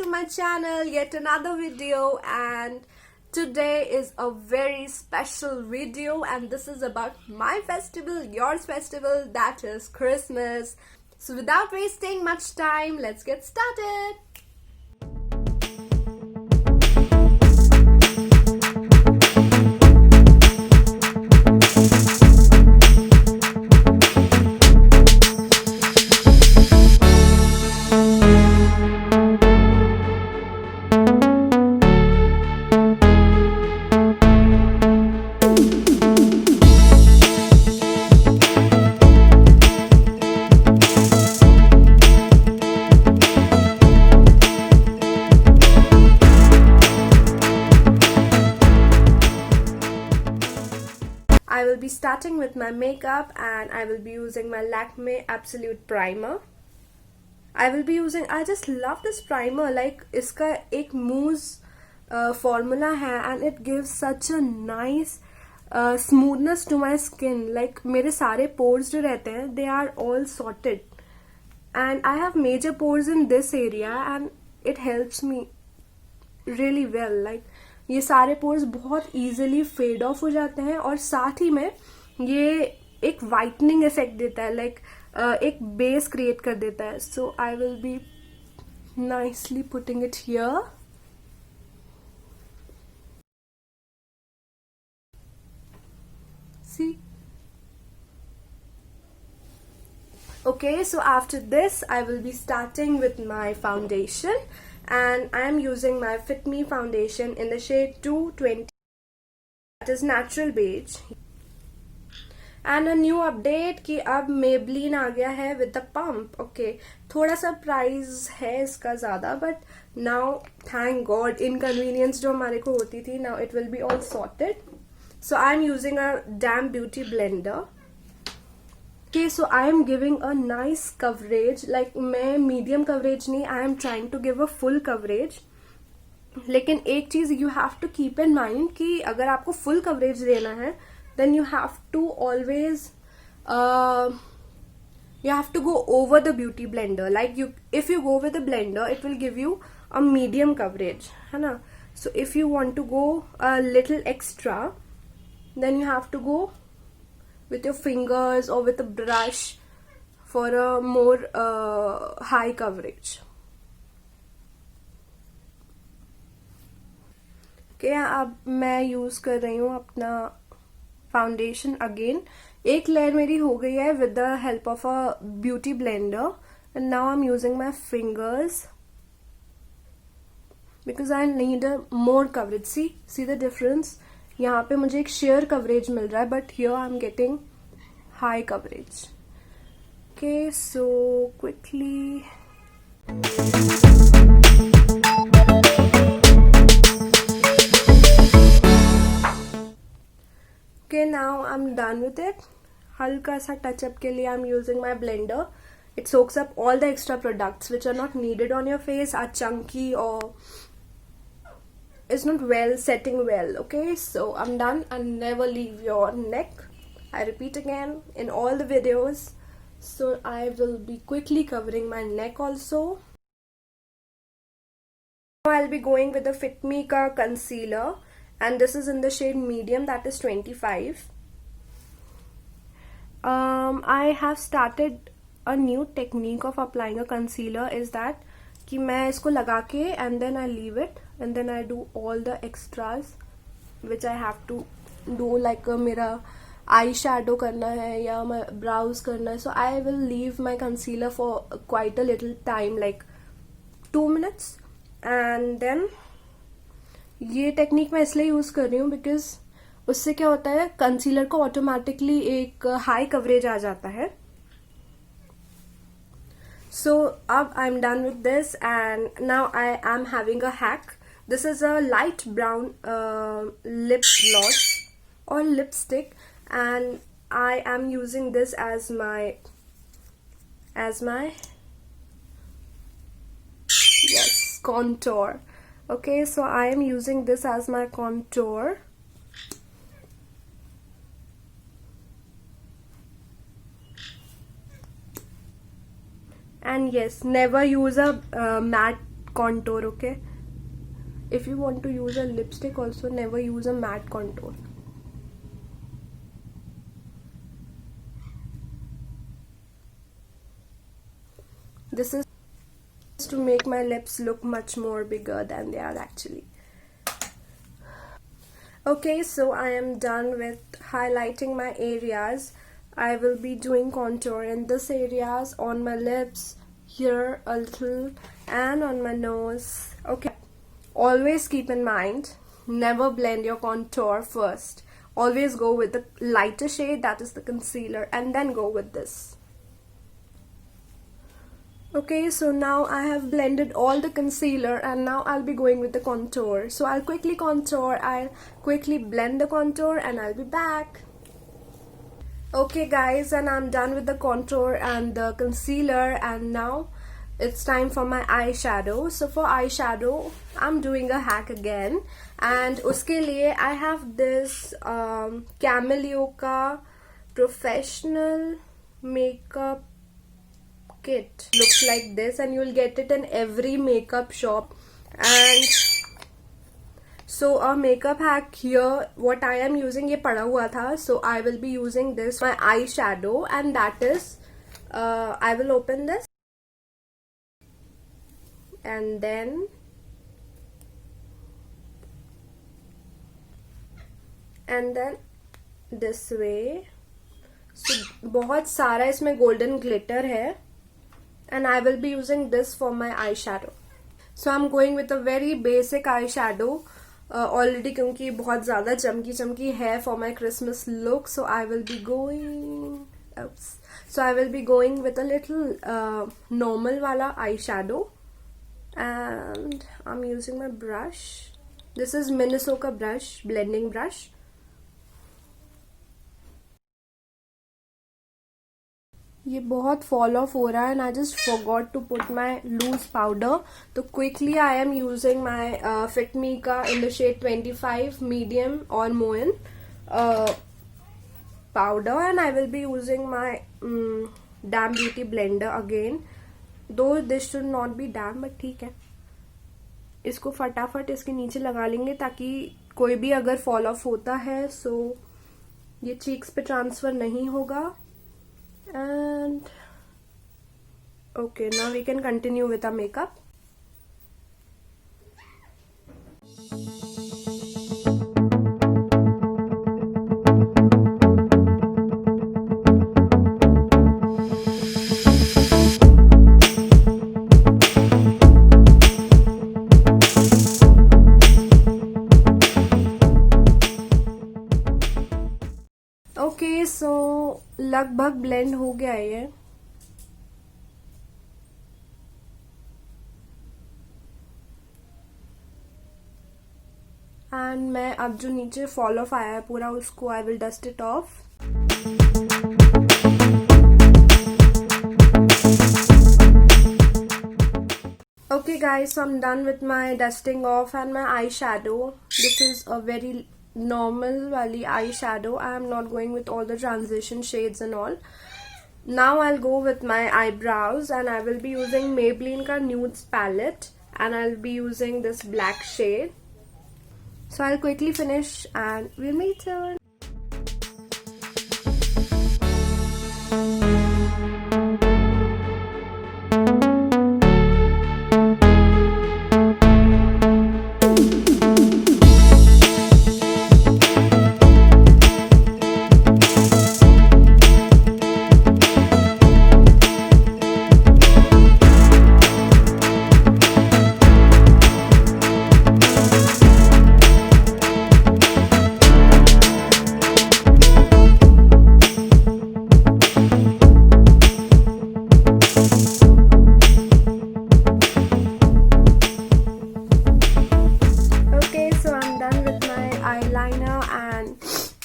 to my channel, yet another video, and today is a very special video, and this is about my festival, yours festival, that is Christmas. So without wasting much time, let's get started. I will be starting with my makeup and I will be using my Lakme Absolute Primer. I just love this primer, like इसका एक mousse formula है and it gives such a nice smoothness to my skin. Like मेरे सारे pores जो रहते हैं, they are all sorted and I have major pores in this area and it helps me really well. Like ये सारे pores बहुत easily fade off हो जाते हैं और साथ ही में ये एक वाइटनिंग इफेक्ट देता है, लाइक एक बेस क्रिएट कर देता है. So I will be nicely putting it here. See? Okay, so after this I will be starting with my foundation and I am using my Fit Me foundation in the shade 220, that is natural beige. And a new update कि अब Maybelline आ गया है with the pump. Okay, थोड़ा सा price है इसका ज़्यादा, but now thank God inconvenience जो हमारे को होती थी, now it will be all sorted. So I am using a damn beauty blender. Okay, so I am giving a nice coverage, like मैं medium coverage नहीं, I am trying to give a full coverage. लेकिन एक चीज़ you have to keep in mind कि अगर आपको full coverage देना है, then you have to always you have to go over the beauty blender. Like if you go with the blender, it will give you a medium coverage, है ना? So if you want to go a little extra, then you have to go with your fingers or with a brush for a more high coverage. Okay, अब मैं use कर रही हूँ अपना foundation again. एक layer मेरी हो गई है with the help of a beauty blender, and now I'm using my fingers because I need a more coverage. See the difference? यहाँ पे मुझे एक शेयर कवरेज मिल रहा है, but here I am getting high coverage. Okay, so quickly okay, now I am done with it. हल्का सा touch-up के लिए I am using my blender. It soaks up all the extra products which are not needed on your face, are chunky or is not well setting well. Okay, so I'm done. And never leave your neck. I repeat again in all the videos. So I will be quickly covering my neck also. Now I'll be going with the Fit Me ka concealer, and this is in the shade medium, that is 25. I have started a new technique of applying a concealer, is that कि मैं इसको लगा के and then I leave it and then I do all the extras which I have to do, like मेरा आई shadow करना है या brows करना है. So I will leave my concealer for quite a little time, like 2 minutes, and then ये technique मैं इसलिए use कर रही हूँ because उससे क्या होता है, कंसीलर को ऑटोमेटिकली एक हाई कवरेज आ जाता है. So I'm done with this, and now I am having a hack. This is a light brown lip gloss or lipstick, and I am using this as my yes, contour. Okay, so I am using this as my contour. And yes, never use a matte contour, okay? If you want to use a lipstick also, never use a matte contour. This is to make my lips look much more bigger than they are actually. Okay, so I am done with highlighting my areas. I will be doing contour in this areas, on my lips, here a little, and on my nose. Okay, always keep in mind, never blend your contour first. Always go with the lighter shade, that is the concealer, and then go with this. Okay, so now I have blended all the concealer and now I'll be going with the contour. So I'll quickly contour, I'll quickly blend the contour and I'll be back. Okay guys, and I'm done with the contour and the concealer, and now it's time for my eyeshadow. So for eyeshadow, I'm doing a hack again, and uske liye I have this Camellia ka professional makeup kit. Looks like this, and you'll get it in every makeup shop. And so a makeup hack here, what I am using, ye pada hua tha, so I will be using this my eyeshadow, and that is I will open this and then this way. So बहुत सारा इसमें golden glitter है, and I will be using this for my eyeshadow. So I'm going with a very basic eyeshadow already, क्योंकि बहुत ज़्यादा चमकी है for my Christmas look. So I will be going with a little normal wala eyeshadow, and I'm using my brush. This is Minnesota brush, blending brush. ये बहुत fall off हो रहा है, and I just forgot to put my loose powder. तो quickly I am using my Fit Me का in the shade 25 medium or Moen powder, and I will be using my Damn Beauty blender again. Though this should not be damp, but ठीक है. इसको फटाफट इसके नीचे लगा लेंगे ताकि कोई भी अगर fall off होता है so ये cheeks पे transfer नहीं होगा. And okay, now we can continue with our makeup. Okay, so लगभग ब्लेंड हो गया ये. एंड मैं अब जो नीचे फॉल ऑफ आया है पूरा, उसको I will dust it of. Okay guys, so I'm done with my dusting off and my eyeshadow. This is a very normal wali eyeshadow. I am not going with all the transition shades and all. Now I'll go with my eyebrows, and I will be using Maybelline ka nudes palette, and I'll be using this black shade. So I'll quickly finish and we'll meet soon.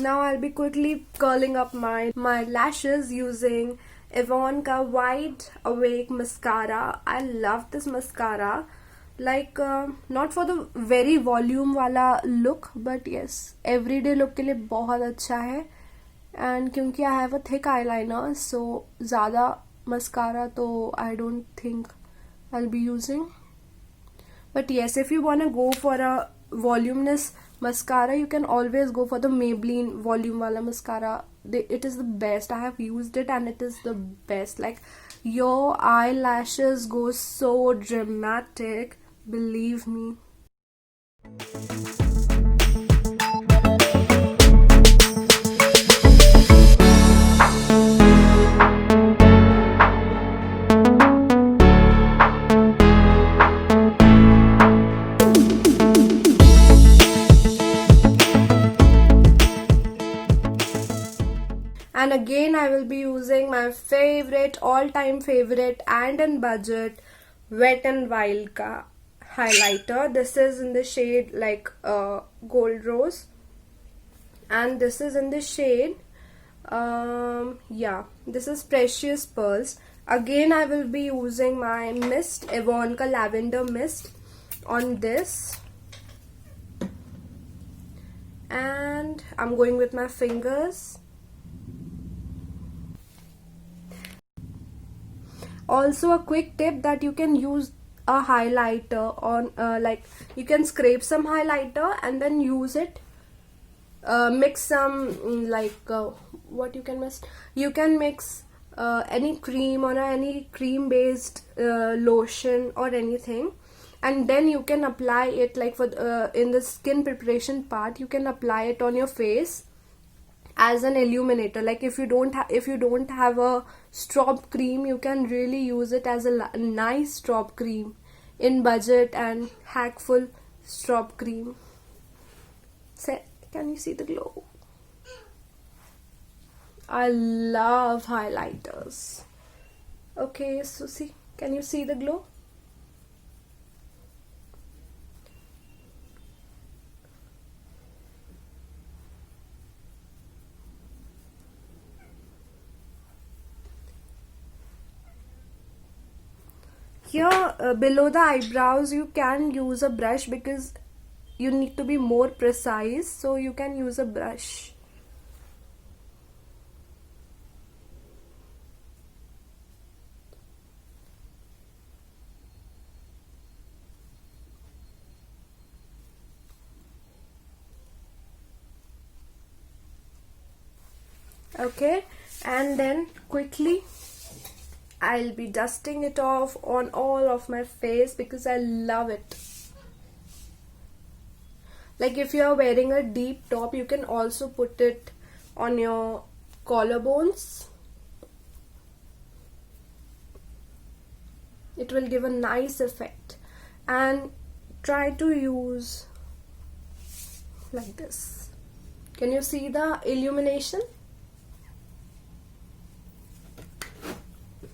Now I'll be quickly curling up my lashes using Yvonne ka Wide Awake mascara. I love this mascara. Like not for the very volume wala look, but yes, everyday look के लिए बहुत अच्छा है. And क्योंकि I have a thick eyeliner, so ज़्यादा mascara तो I don't think I'll be using. But yes, if you want to go for a voluminous mascara, you can always go for the Maybelline volume wala mascara. It is the best. I have used it and it is the best. Like, your eyelashes go so dramatic, believe me. And again, I will be using my favorite, all-time favorite and in budget Wet n Wild ka highlighter. This is in the shade like gold rose, and this is in the shade yeah, this is Precious Pearls. Again, I will be using my mist, Ivanka lavender mist on this, and I'm going with my fingers. Also, a quick tip that you can use a highlighter on like, you can scrape some highlighter and then use it, mix some what you can mix, you can mix any cream or any cream based lotion or anything, and then you can apply it, like for in the skin preparation part, you can apply it on your face as an illuminator. Like, if you don't have a strop cream, you can really use it as a nice strop cream in budget and hackful strop cream. Can you see the glow? I love highlighters. Okay, so see, can you see the glow? Here below the eyebrows, you can use a brush because you need to be more precise, so you can use a brush. Okay, and then quickly I'll be dusting it off on all of my face because I love it. Like, if you're wearing a deep top, you can also put it on your collarbones. It will give a nice effect. And try to use like this. Can you see the illumination?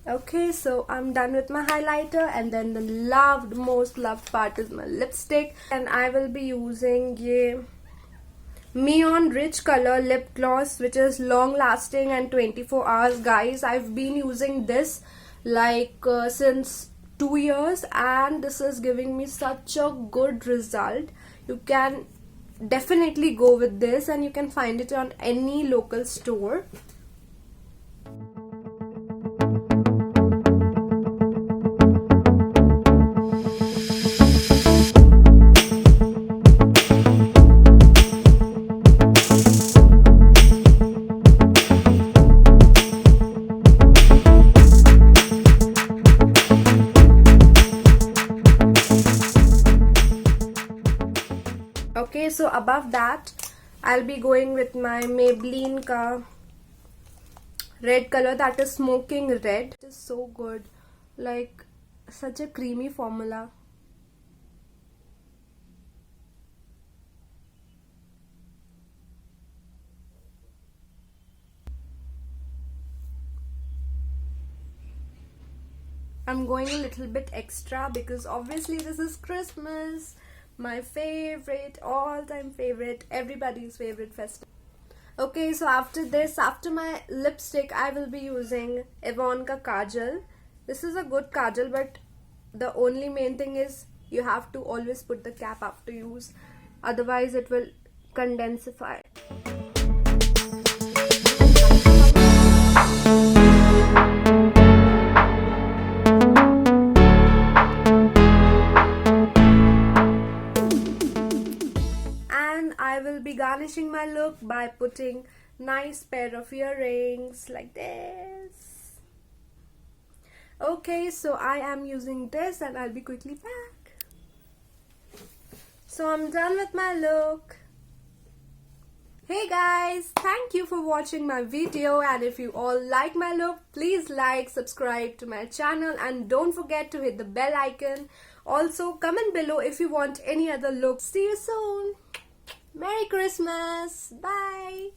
Okay, so I'm done with my highlighter, and then the most loved part is my lipstick, and I will be using ye Neon Rich Color Lip Gloss, which is long lasting and 24 hours. Guys, I've been using this like since 2 years, and this is giving me such a good result. You can definitely go with this, and you can find it on any local store. Okay, so above that, I'll be going with my Maybelline ka red color, that is Smoking Red. It is so good, like such a creamy formula. I'm going a little bit extra because obviously this is Christmas. My favorite, all-time favorite, everybody's favorite festival. Okay, so after this, after my lipstick, I will be using Ivanka kajal. This is a good kajal, but the only main thing is you have to always put the cap after use, otherwise it will condensify. I will be garnishing my look by putting nice pair of earrings like this. Okay, so I am using this and I'll be quickly back. So I'm done with my look. Hey guys, thank you for watching my video, and if you all like my look, please like, subscribe to my channel and don't forget to hit the bell icon. Also comment below if you want any other look. See you soon. Merry Christmas. Bye.